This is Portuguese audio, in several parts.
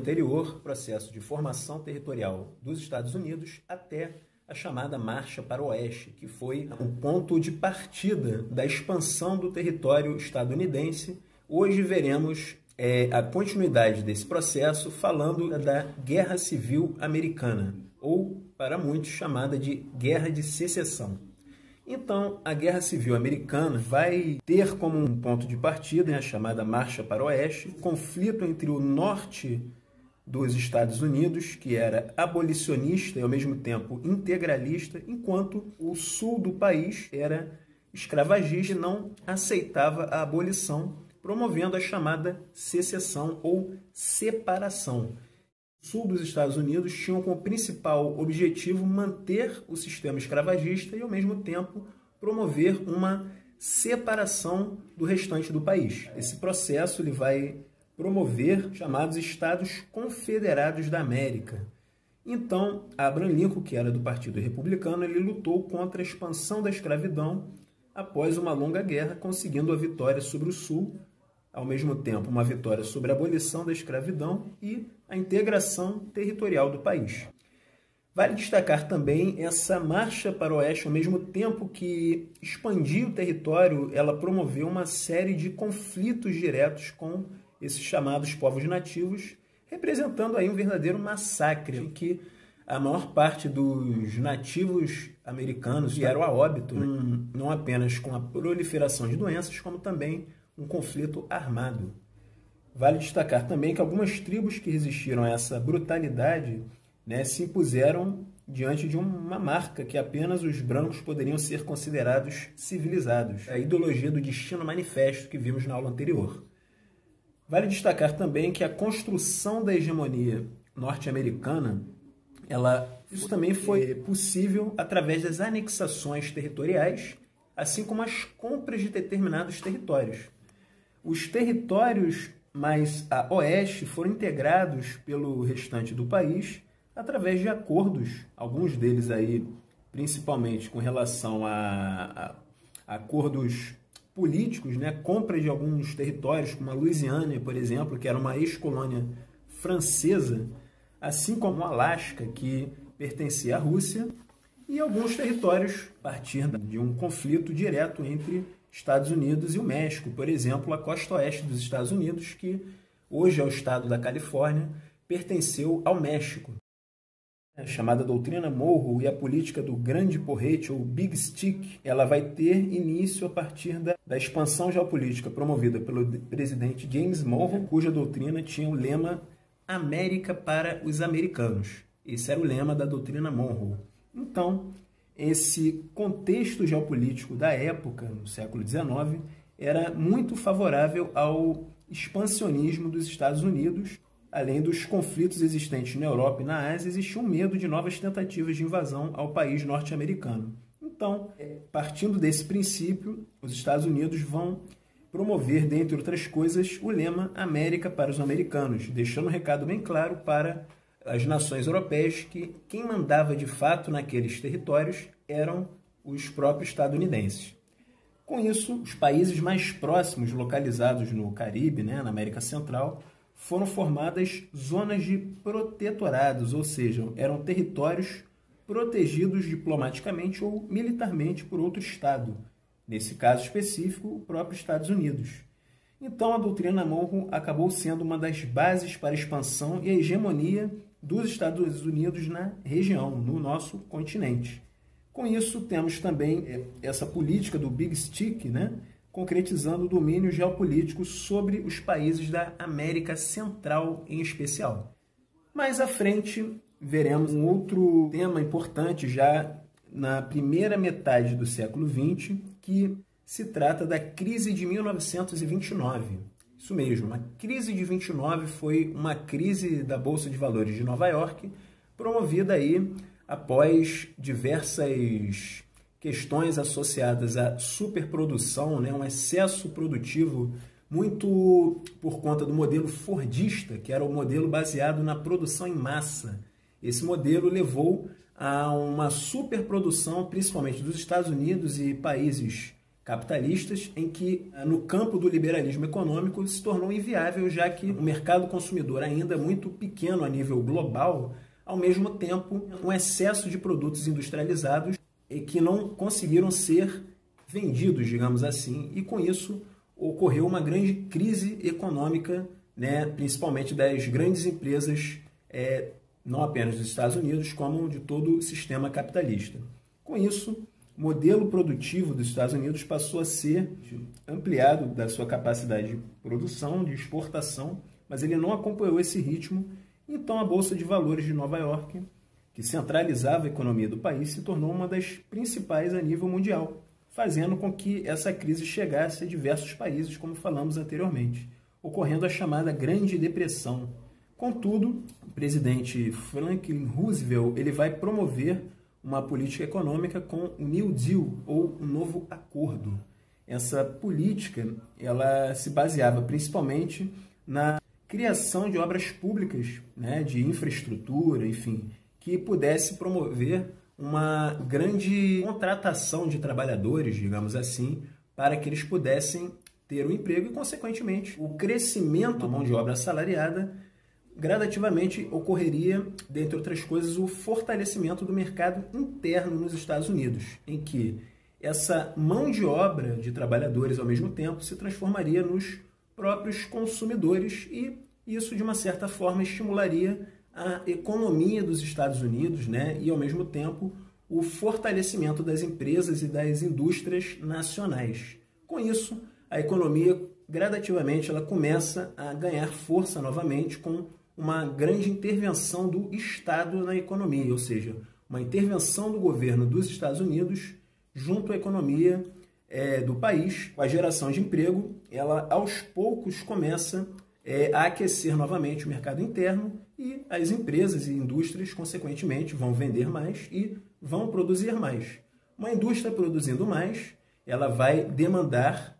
anterior, processo de formação territorial dos Estados Unidos até a chamada Marcha para o Oeste, que foi o ponto de partida da expansão do território estadunidense. Hoje veremos a continuidade desse processo falando da Guerra Civil Americana, ou, para muitos, chamada de Guerra de Secessão. Então, a Guerra Civil Americana vai ter como um ponto de partida a chamada Marcha para o Oeste, conflito entre o norte dos Estados Unidos, que era abolicionista e ao mesmo tempo integralista, enquanto o sul do país era escravagista e não aceitava a abolição, promovendo a chamada secessão ou separação. O sul dos Estados Unidos tinha como principal objetivo manter o sistema escravagista e, ao mesmo tempo, promover uma separação do restante do país. Esse processo ele vai promover chamados Estados Confederados da América. Então, Abraham Lincoln, que era do Partido Republicano, ele lutou contra a expansão da escravidão após uma longa guerra, conseguindo a vitória sobre o Sul, ao mesmo tempo uma vitória sobre a abolição da escravidão e a integração territorial do país. Vale destacar também essa marcha para o Oeste, ao mesmo tempo que expandiu o território, ela promoveu uma série de conflitos diretos com esses chamados povos nativos, representando aí um verdadeiro massacre, em que a maior parte dos nativos americanos vieram a óbito, não apenas com a proliferação de doenças, como também um conflito armado. Vale destacar também que algumas tribos que resistiram a essa brutalidade, se impuseram diante de uma marca que apenas os brancos poderiam ser considerados civilizados, a ideologia do destino manifesto que vimos na aula anterior. Vale destacar também que a construção da hegemonia norte-americana, isso também foi possível através das anexações territoriais, assim como as compras de determinados territórios. Os territórios mais a oeste foram integrados pelo restante do país através de acordos, alguns deles aí, principalmente com relação a acordos políticos, compra de alguns territórios, como a Louisiana, por exemplo, que era uma ex-colônia francesa, assim como o Alasca, que pertencia à Rússia, e alguns territórios a partir de um conflito direto entre Estados Unidos e o México, por exemplo, a costa oeste dos Estados Unidos, que hoje é o estado da Califórnia, pertenceu ao México. A chamada doutrina Monroe e a política do grande porrete, ou Big Stick, ela vai ter início a partir da expansão geopolítica promovida pelo presidente James Monroe, cuja doutrina tinha o lema América para os americanos. Esse era o lema da doutrina Monroe. Então, esse contexto geopolítico da época, no século XIX, era muito favorável ao expansionismo dos Estados Unidos. Além dos conflitos existentes na Europa e na Ásia, existia um medo de novas tentativas de invasão ao país norte-americano. Então, partindo desse princípio, os Estados Unidos vão promover, dentre outras coisas, o lema América para os americanos, deixando um recado bem claro para as nações europeias que quem mandava de fato naqueles territórios eram os próprios estadunidenses. Com isso, os países mais próximos, localizados no Caribe, na América Central, foram formadas zonas de protetorados, ou seja, eram territórios protegidos diplomaticamente ou militarmente por outro Estado, nesse caso específico, o próprio Estados Unidos. Então, a doutrina Monroe acabou sendo uma das bases para a expansão e a hegemonia dos Estados Unidos na região, no nosso continente. Com isso, temos também essa política do Big Stick, concretizando o domínio geopolítico sobre os países da América Central em especial. Mais à frente, veremos um outro tema importante já na primeira metade do século XX, que se trata da crise de 1929. Isso mesmo, a crise de 29 foi uma crise da Bolsa de Valores de Nova York, promovida aí após diversas questões associadas à superprodução, um excesso produtivo muito por conta do modelo fordista, que era o modelo baseado na produção em massa. Esse modelo levou a uma superprodução, principalmente dos Estados Unidos e países capitalistas, em que no campo do liberalismo econômico se tornou inviável, já que o mercado consumidor ainda é muito pequeno a nível global, ao mesmo tempo um excesso de produtos industrializados e que não conseguiram ser vendidos, digamos assim, e com isso ocorreu uma grande crise econômica, né, principalmente das grandes empresas, não apenas dos Estados Unidos, como de todo o sistema capitalista. Com isso, o modelo produtivo dos Estados Unidos passou a ser ampliado da sua capacidade de produção, de exportação, mas ele não acompanhou esse ritmo. Então a Bolsa de Valores de Nova York, que centralizava a economia do país, se tornou uma das principais a nível mundial, fazendo com que essa crise chegasse a diversos países, como falamos anteriormente, ocorrendo a chamada Grande Depressão. Contudo, o presidente Franklin Roosevelt ele vai promover uma política econômica com o New Deal, ou o Novo Acordo. Essa política ela se baseava principalmente na criação de obras públicas, né, de infraestrutura, enfim, que pudesse promover uma grande contratação de trabalhadores, digamos assim, para que eles pudessem ter um emprego e, consequentemente, o crescimento da mão de obra assalariada gradativamente ocorreria, dentre outras coisas, o fortalecimento do mercado interno nos Estados Unidos, em que essa mão de obra de trabalhadores, ao mesmo tempo, se transformaria nos próprios consumidores e isso, de uma certa forma, estimularia a economia dos Estados Unidos, né? E, ao mesmo tempo, o fortalecimento das empresas e das indústrias nacionais. Com isso, a economia, gradativamente, ela começa a ganhar força novamente com uma grande intervenção do Estado na economia, ou seja, uma intervenção do governo dos Estados Unidos junto à economia do país. A geração de emprego, ela aos poucos começa a aquecer novamente o mercado interno e as empresas e indústrias, consequentemente, vão vender mais e vão produzir mais. Uma indústria produzindo mais, ela vai demandar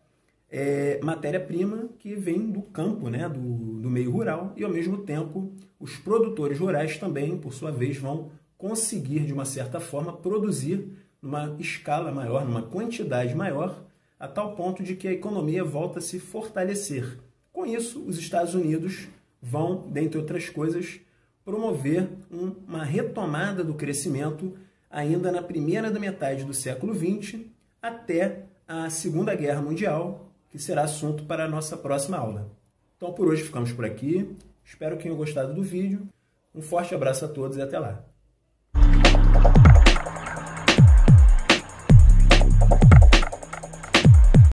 matéria-prima que vem do campo, né, do meio rural, e ao mesmo tempo os produtores rurais também, por sua vez, vão conseguir, de uma certa forma, produzir numa escala maior, numa quantidade maior, a tal ponto de que a economia volta a se fortalecer. Com isso, os Estados Unidos vão, dentre outras coisas, promover uma retomada do crescimento ainda na primeira da metade do século XX até a Segunda Guerra Mundial, que será assunto para a nossa próxima aula. Então, por hoje ficamos por aqui. Espero que tenham gostado do vídeo. Um forte abraço a todos e até lá.